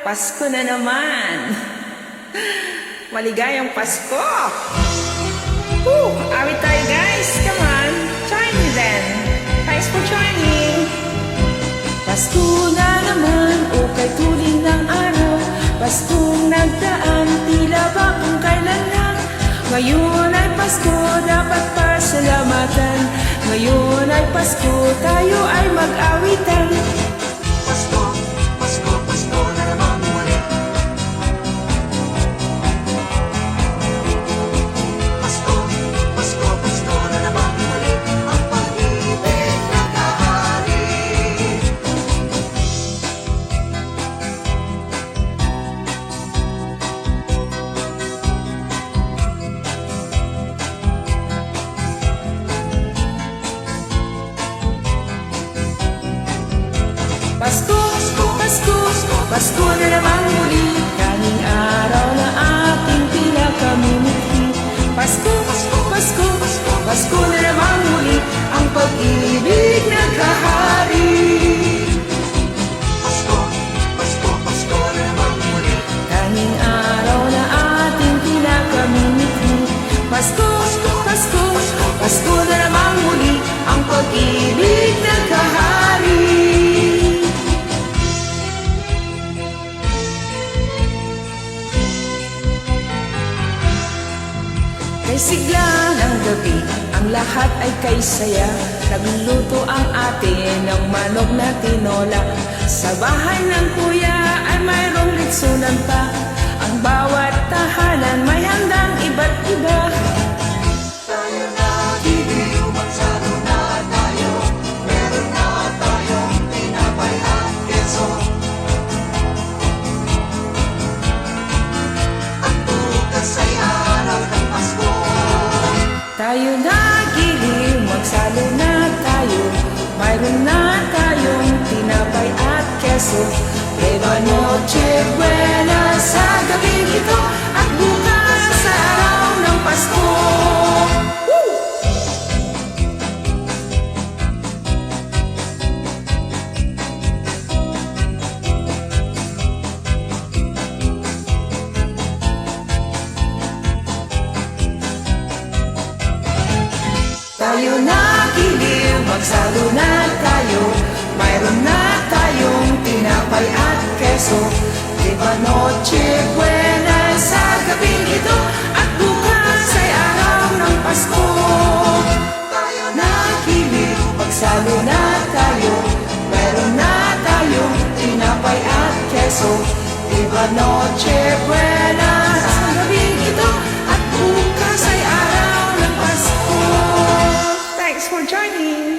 Pasko na naman! Maligayang Pasko! Awit tayo guys! Come on! Join me then! Thanks for joining! Pasko na naman, o kay tuling ng araw. Paskong nagdaan, tila ba kung kailan lang. Ngayon ay Pasko, dapat pasalamatan. Ngayon ay Pasko, tayo ay mag-awitan. Pasko, Pasko, Pasko na naman muli. Pasko, Pasko, Pasko na naman muli. Ang pag-ibig nagkahari. Pasko, Pasko, Pasko na naman muli. Kaning araw na ating pinakamimithi. Pasko, Pasko, Pasko na naman muli. Ang pag-ibig nagkahari. Pasko, Pasko, Pasko na naman muli. Kaning araw na ating pinakamimithi. Pasko, Pasko, Pasko na naman muli. Ang pag-ibig nagkahari. Kay sigla ng gabi, ang lahat ay kay saya. Nagluto ang ate ng manok na tinola. Sa bahay ng kuya ay mayroong litsunan pa. Ang bawat tahanan may handang iba't iba. Tayo na giliw, magsalo na tayo. Meron na tayong tinapay at keso. Ang bukas ay araw ng Pasko. Tayo na giliw, magsalo na tayo. Mayroon na tayong tinapay at keso. Eva noche buena sa gabing ito. At bukas sa araw ng Pasko. Tayo na giliw, magsalo na tayo. Mayroon na tayong tinapay at keso. Diba noche buena sa gabing ito. At bukas ay araw ng Pasko. Tayo Na giliw, magsalo na tayo. Mayroon na tayong tinapay at keso. Diba noche buena sa gabing ito. At bukas ay araw ng Pasko. Thanks for joining.